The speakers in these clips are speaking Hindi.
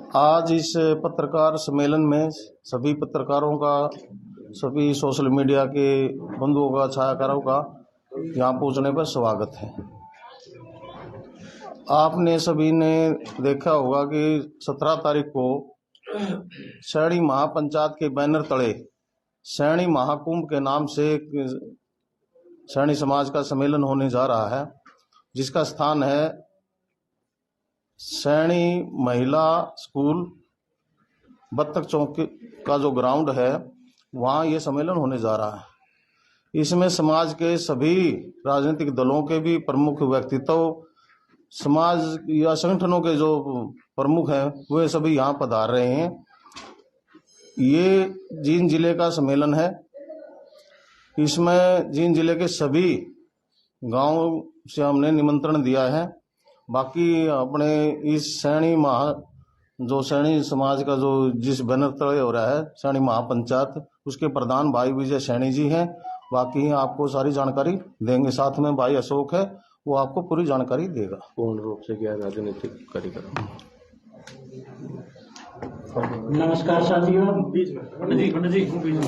आज इस पत्रकार सम्मेलन में सभी पत्रकारों का, सभी सोशल मीडिया के बंधुओं का, छायाकारों का यहाँ पहुँचने पर स्वागत है। आपने सभी ने देखा होगा कि 17 तारीख को सैणी महापंचायत के बैनर तले सैणी महाकुंभ के नाम से सैणी समाज का सम्मेलन होने जा रहा है, जिसका स्थान है सैणी महिला स्कूल बत्तख चौक का जो ग्राउंड है, वहाँ ये सम्मेलन होने जा रहा है। इसमें समाज के सभी राजनीतिक दलों के भी प्रमुख व्यक्तित्व, समाज या संगठनों के जो प्रमुख हैं, वे सभी यहाँ पधार रहे हैं। ये जींद जिले का सम्मेलन है। इसमें जींद जिले के सभी गांव से हमने निमंत्रण दिया है। बाकी अपने इस जो सैणी समाज का जो जिस बैनर तले हो रहा है सैणी महापंचायत, उसके प्रधान भाई विजय सैणी जी हैं। बाकी आपको सारी जानकारी देंगे। साथ में भाई अशोक है, वो आपको पूरी जानकारी देगा। पूर्ण रूप से क्या राजनीतिक कार्यक्रम। नमस्कार साथियों,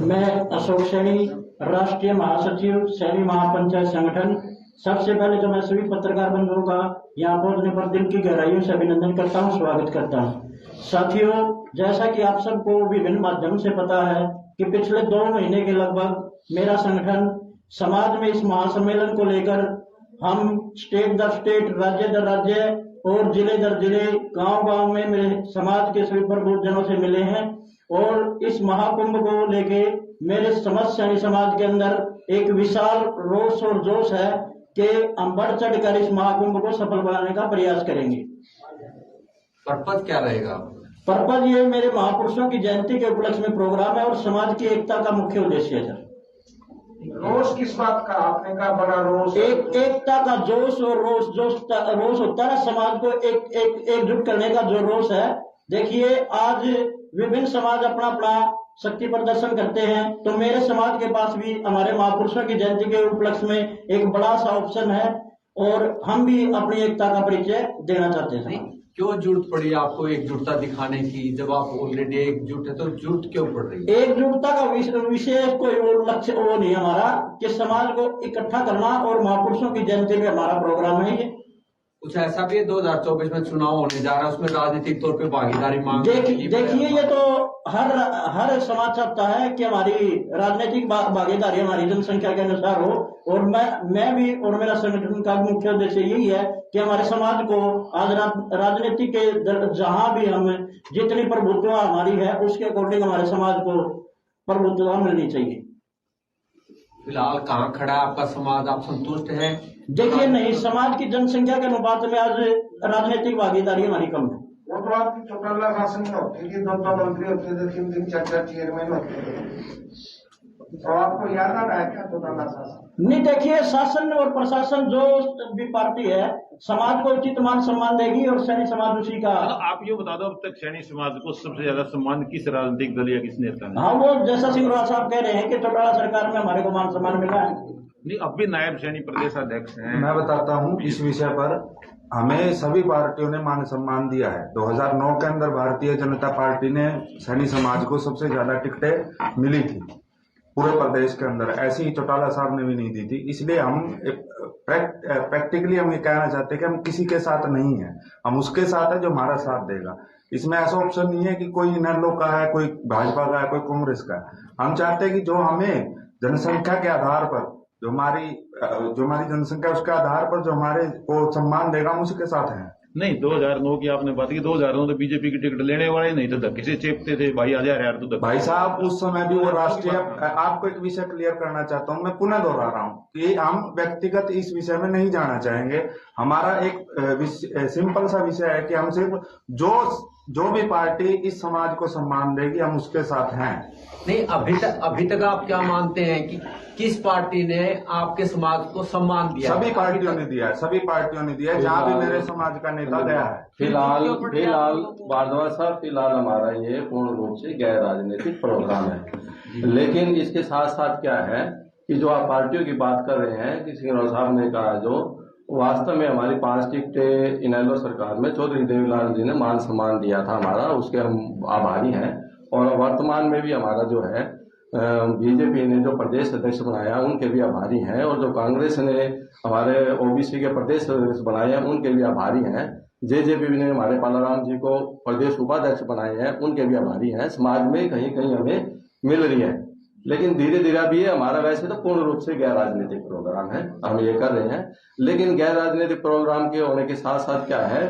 मैं अशोक सैणी, राष्ट्रीय महासचिव सैणी महापंचायत संगठन। सबसे पहले तो मैं सभी पत्रकार बंधुओं का यहाँ पहुंचने पर दिल की गहराइयों से अभिनंदन करता हूँ, स्वागत करता हूँ। साथियों, जैसा कि आप सबको विभिन्न माध्यम से पता है कि पिछले 2 महीने के लगभग मेरा संगठन समाज में इस महासम्मेलन को लेकर हम स्टेट दर स्टेट, राज्य दर राज्य और जिले दर जिले, गांव-गांव में मेरे समाज के सभी प्रबुद्धजनों से मिले हैं। और इस महाकुंभ को लेके मेरे समस्त सैणी समाज के अंदर एक विशाल रोष और जोश है कि हम बढ़ चढ़कर इस महाकुंभ को सफल बनाने का प्रयास करेंगे। पर्पज क्या रहेगा? पर्पज ये मेरे महापुरुषों की जयंती के उपलक्ष्य में प्रोग्राम है और समाज की एकता का मुख्य उद्देश्य है। सर, रोष किस बात का? आपने कहा बड़ा रोष। एकता का जोश और रोष होता है समाज को एकजुट करने का जो रोष है। देखिए, आज विभिन्न समाज अपना अपना शक्ति प्रदर्शन करते हैं, तो मेरे समाज के पास भी हमारे महापुरुषों की जयंती के उपलक्ष्य में एक बड़ा सा ऑप्शन है और हम भी अपनी एकता का परिचय देना चाहते हैं। क्यों जरूरत पड़ी आपको एकजुटता दिखाने की? जब आप ऑलरेडी एकजुट है तो जरूरत क्यों पड़ रही है? एकजुटता का विशेष कोई लक्ष्य वो नहीं हमारा कि समाज को इकट्ठा करना, और महापुरुषों की जयंती में हमारा प्रोग्राम है ये। कुछ ऐसा भी है 2024 में चुनाव होने जा रहा है, उसमें राजनीतिक तौर पे भागीदारी मांग। देखिए, ये तो हर समाज चाहता है कि हमारी राजनीतिक भागीदारी हमारी जनसंख्या के अनुसार हो, और मैं भी और मेरा संगठन का मुख्य उद्देश्य यही है कि हमारे समाज को आज राजनीति के जहां भी हम जितनी प्रभुत्व हमारी है उसके अकॉर्डिंग हमारे समाज को प्रभुत्व मिलनी चाहिए। फिलहाल कहाँ खड़ा है आपका समाज? आप संतुष्ट हैं? देखिए, नहीं, समाज की जनसंख्या के अनुपात में आज राजनीतिक भागीदारी हमारी कम है। वो तो आपकी चौटाला शासन में होती थी, 2 मंत्री होते थे, 3 4 चेयरमैन होते थे, तो आपको याद आ रहा है क्या चौटाला शासन? नहीं, देखिए, शासन और प्रशासन जो भी पार्टी है समाज को उचित मान सम्मान देगी और सैनी समाज उसी का। आप ये बता दो, अब तक सैनी समाज को सबसे ज्यादा सम्मान किस राजनीतिक दल या किस नेता ने? हाँ, वो जैसा सिंह साहब कह रहे हैं कि चौटाला सरकार में हमारे को मान सम्मान मिला है। नहीं, अब भी नायब सैनी प्रदेश अध्यक्ष हैं। मैं बताता हूँ इस विषय पर। हमें सभी पार्टियों ने मान सम्मान दिया है। 2009 के अंदर भारतीय जनता पार्टी ने सैनी समाज को सबसे ज्यादा टिकटें मिली थी पूरे प्रदेश के अंदर। ऐसी चौटाला साहब ने भी नहीं दी थी। इसलिए हम प्रैक्टिकली हम ये कहना चाहते हैं कि हम किसी के साथ नहीं है, हम उसके साथ है जो हमारा साथ देगा। इसमें ऐसा ऑप्शन नहीं है कि कोई इनेलो का है, कोई भाजपा का है, कोई कांग्रेस का है। हम चाहते हैं कि जो हमें जनसंख्या के आधार पर, जो हमारी जनसंख्या उसके आधार पर जो हमारे को सम्मान देगा, हम उसी के साथ हैं। नहीं, 2009 की आपने बात की, 2009 तो बीजेपी की टिकट लेने वाले नहीं तो धक्के से चेपते थे, भाई आ जा यार तू। भाई साहब, उस समय भी वो राष्ट्रीय। आपको एक विषय क्लियर करना चाहता हूं, मैं पुनः दोहरा रहा हूं कि हम व्यक्तिगत इस विषय में नहीं जाना चाहेंगे। हमारा एक सिंपल सा विषय है कि हम सिर्फ जो भी पार्टी इस समाज को सम्मान देगी, हम उसके साथ हैं। नहीं, अभी तक आप क्या मानते हैं कि किस पार्टी ने आपके समाज को सम्मान दिया? सभी पार्टियों ने दिया है, सभी पार्टियों ने दिया है, जहाँ भी मेरे समाज का नेता गया है। फिलहाल भारद्वाज साहब, फिलहाल हमारा ये पूर्ण रूप से गैर राजनीतिक प्रोग्राम है। लेकिन इसके साथ साथ क्या है कि जो आप पार्टियों की बात कर रहे हैं कि सिंह साहब ने कहा जो वास्तव में हमारी 5 टिकटें इनेलो सरकार में चौधरी देवीलाल जी ने मान सम्मान दिया था हमारा, उसके हम आभारी हैं। और वर्तमान में भी हमारा जो है बीजेपी ने जो प्रदेश अध्यक्ष बनाया उनके भी आभारी हैं, और जो कांग्रेस ने हमारे ओबीसी के प्रदेश अध्यक्ष बनाए हैं उनके भी आभारी हैं। जेजेपी ने हमारे पालाराम जी को प्रदेश उपाध्यक्ष बनाए हैं, उनके भी आभारी हैं। समाज में कहीं कहीं हमें मिल रही है, लेकिन धीरे धीरे अभी ये हमारा वैसे तो पूर्ण रूप से गैर राजनीतिक प्रोग्राम है, हम ये कर रहे हैं। लेकिन गैर राजनीतिक प्रोग्राम के होने के साथ साथ क्या है,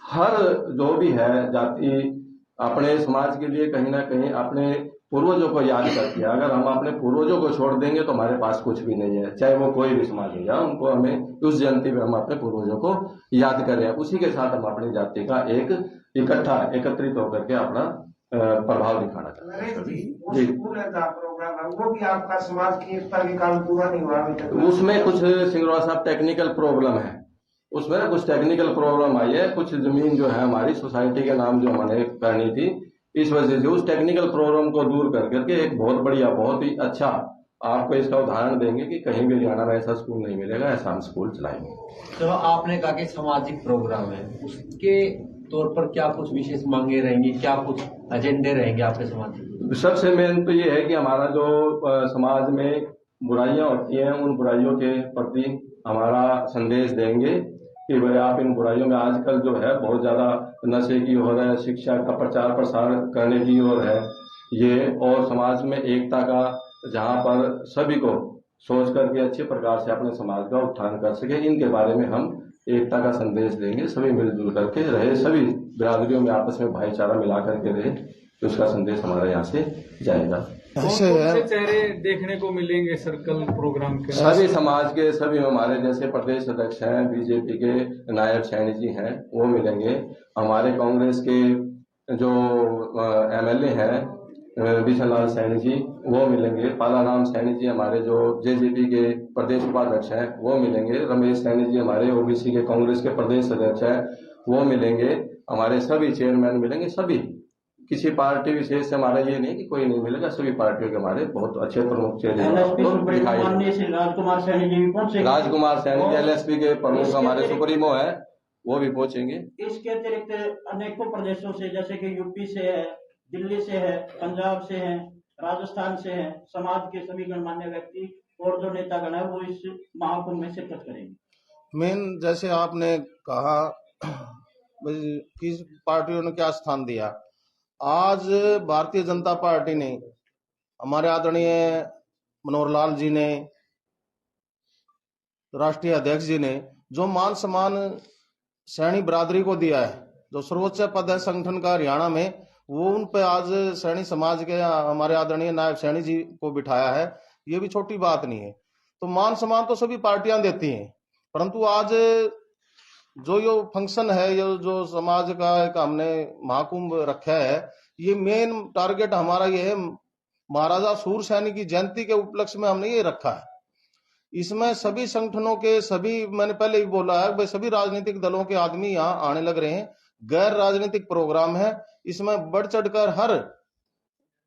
हर जो भी है जाति अपने समाज के लिए कहीं ना कहीं अपने पूर्वजों को याद करती है। अगर हम अपने पूर्वजों को छोड़ देंगे तो हमारे पास कुछ भी नहीं है, चाहे वो कोई भी समाज हो जाए, उनको हमें उस जयंती में हम अपने पूर्वजों को याद करें। उसी के साथ हम अपनी जाति का एक एकत्रित होकर के अपना प्रभाव दिखाना चाहते नरेश जी, वो जी। स्कूल है जहाँ प्रोग्राम है, वो भी आपका समाज की एकता के कारण पूरा नहीं हुआ अभी तक। उसमें कुछ सिंगरौर साहब टेक्निकल प्रॉब्लम है, उसमें ना कुछ टेक्निकल प्रॉब्लम आई है। कुछ जमीन जो है हमारी सोसाइटी के नाम जो हमने करनी थी, इस वजह से उस टेक्निकल प्रॉब्लम को दूर कर करके एक बहुत बढ़िया, बहुत ही अच्छा आपको इसका उदाहरण देंगे कि कहीं भी हरियाणा में ऐसा स्कूल नहीं मिलेगा, ऐसा हम स्कूल चलाएंगे। तो आपने कहा कि सामाजिक प्रोग्राम है, उसके तौर पर क्या कुछ विशेष मांगे रहेंगी, क्या कुछ एजेंडे रहेंगे आपके सामाजिक? सबसे मेन तो ये है कि हमारा जो समाज में बुराइयां होती हैं, उन बुराइयों के प्रति हमारा संदेश देंगे कि भाई आप इन बुराइयों में, आजकल जो है बहुत ज्यादा नशे की ओर है, शिक्षा का प्रचार प्रसार करने की ओर है ये, और समाज में एकता का, जहाँ पर सभी को सोच करके अच्छे प्रकार से अपने समाज का उत्थान कर सके, इनके बारे में हम एकता का संदेश देंगे। सभी मिलजुल करके रहे, सभी बिरादरियों में आपस में भाईचारा मिला करके रहे, तो उसका संदेश हमारे यहाँ से जाएगा। कौन से चेहरे देखने को मिलेंगे सर्कल प्रोग्राम के? सभी समाज के, सभी हमारे जैसे प्रदेश अध्यक्ष हैं, बीजेपी के नायब सैनी जी हैं, वो मिलेंगे। हमारे कांग्रेस के जो एमएलए हैं बिशन लाल सैनी जी, वो मिलेंगे। पालाराम सैनी जी हमारे जो जेजेपी के प्रदेश उपाध्यक्ष हैं, वो मिलेंगे। रमेश सैनी जी हमारे ओबीसी के कांग्रेस के प्रदेश अध्यक्ष हैं, वो मिलेंगे। हमारे सभी चेयरमैन मिलेंगे, सभी, किसी पार्टी विशेष से हमारा ये नहीं कि कोई नहीं मिलेगा, सभी पार्टियों के हमारे बहुत अच्छे प्रमुख चेहरे राजकुमार सैनी जी भी पहुंचेंगे। राजकुमार सैनी जी एलएसपी के प्रमुख हमारे सुप्रीमो है, वो भी पहुंचेंगे। इसके अतिरिक्त अनेकों प्रदेशों से, जैसे कि यूपी से है, दिल्ली से है, पंजाब से है, राजस्थान से है, समाज के सभी गणमान्य व्यक्ति और जो नेतागण है वो इस महाकुंभ में शिरकत करेंगे। मेन जैसे आपने कहा किस पार्टियों ने क्या स्थान दिया, आज भारतीय जनता पार्टी ने, हमारे आदरणीय मनोहर लाल जी ने, राष्ट्रीय अध्यक्ष जी ने जो मान सम्मान सैनी बिरादरी को दिया है, जो सर्वोच्च पद है संगठन का हरियाणा में, वो उन पे आज सैनी समाज के हमारे आदरणीय नायब सैनी जी को बिठाया है। ये भी छोटी बात नहीं है। तो मान सम्मान तो सभी पार्टियां देती हैं, परंतु आज जो ये फंक्शन है, ये जो समाज का एक हमने महाकुंभ रखा है, ये मेन टारगेट हमारा ये है, महाराजा सूर सैनी की जयंती के उपलक्ष्य में हमने ये रखा है। इसमें सभी संगठनों के, सभी, मैंने पहले ही बोला है भाई, सभी राजनीतिक दलों के आदमी यहाँ आने लग रहे हैं। गैर राजनीतिक प्रोग्राम है, इसमें बढ़ चढ़कर हर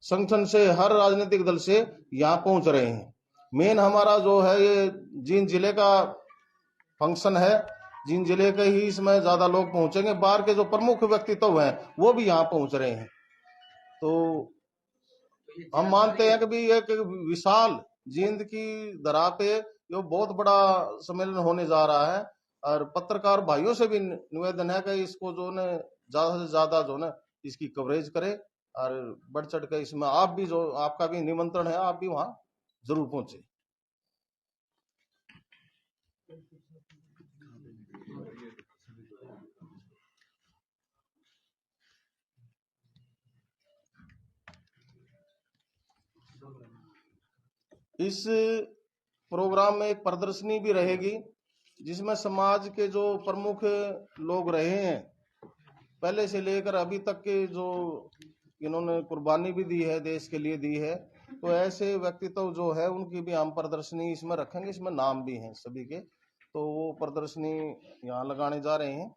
संगठन से, हर राजनीतिक दल से यहाँ पहुंच रहे हैं। मेन हमारा जो है ये जींद जिले का फंक्शन है, जींद जिले के ही इसमें ज्यादा लोग पहुंचेंगे। बाहर के जो प्रमुख व्यक्तित्व हैं वो भी यहाँ पहुंच रहे हैं। तो हम मानते हैं कि भी एक विशाल जींद की धरा पे ये बहुत बड़ा सम्मेलन होने जा रहा है, और पत्रकार भाइयों से भी निवेदन है कि इसको जो ने ज्यादा से ज्यादा जो ना इसकी कवरेज करे, और बढ़ चढ़ कर इसमें आप भी, जो आपका भी निमंत्रण है, आप भी वहां जरूर पहुंचे। इस प्रोग्राम में एक प्रदर्शनी भी रहेगी, जिसमें समाज के जो प्रमुख लोग रहे हैं पहले से लेकर अभी तक के, जो इन्होंने कुर्बानी भी दी है, देश के लिए दी है, तो ऐसे व्यक्तित्व जो है उनकी भी हम प्रदर्शनी इसमें रखेंगे। इसमें नाम भी हैं सभी के, तो वो प्रदर्शनी यहाँ लगाने जा रहे हैं।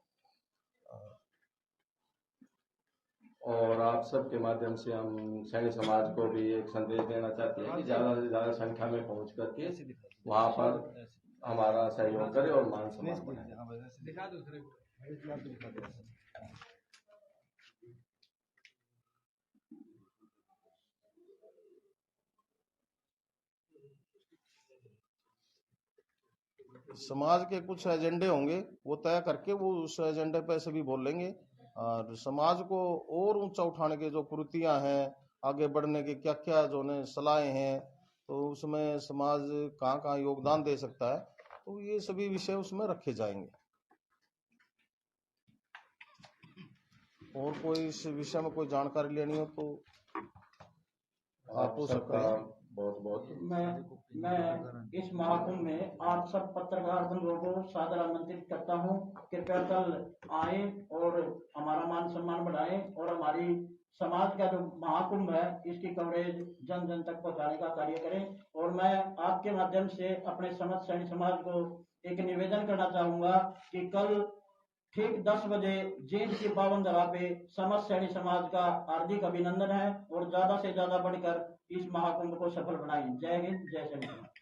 और आप सबके माध्यम से हम सैनी समाज को भी एक संदेश देना चाहते हैं कि ज्यादा से ज्यादा संख्या में पहुंच करके वहां पर हमारा सहयोग करे और मान सम्मान बढ़ाए। दिखा दूसरे समाज के कुछ एजेंडे होंगे, वो तय करके वो उस एजेंडे पे सभी बोल लेंगे। और समाज को और ऊंचा उठाने के जो कुरीतियां हैं, आगे बढ़ने के क्या क्या जो ने सलाहें हैं, तो उसमें समाज कहाँ कहाँ योगदान दे सकता है, तो ये सभी विषय उसमें रखे जाएंगे। और कोई इस विषय में कोई जानकारी लेनी हो तो आप हो सकते हैं। बहुत बहुत मैं इस महाकुंभ में आप सब पत्रकार बंधुओं को सादर आमंत्रित करता हूं। कृपया कल आए और हमारा मान सम्मान बढ़ाएं और हमारी समाज का जो महाकुंभ है इसकी कवरेज जन जन तक पहुंचाने का कार्य करें। और मैं आपके माध्यम से अपने समस्त सैनिक समाज को एक निवेदन करना चाहूंगा कि कल ठीक 10 बजे जेल की पावन धरा पे समस्त सैनिक समाज का हार्दिक अभिनंदन है और ज्यादा से ज्यादा बढ़कर इस महाकुंभ को सफल बनाएं। जय हिंद, जय सैनिक।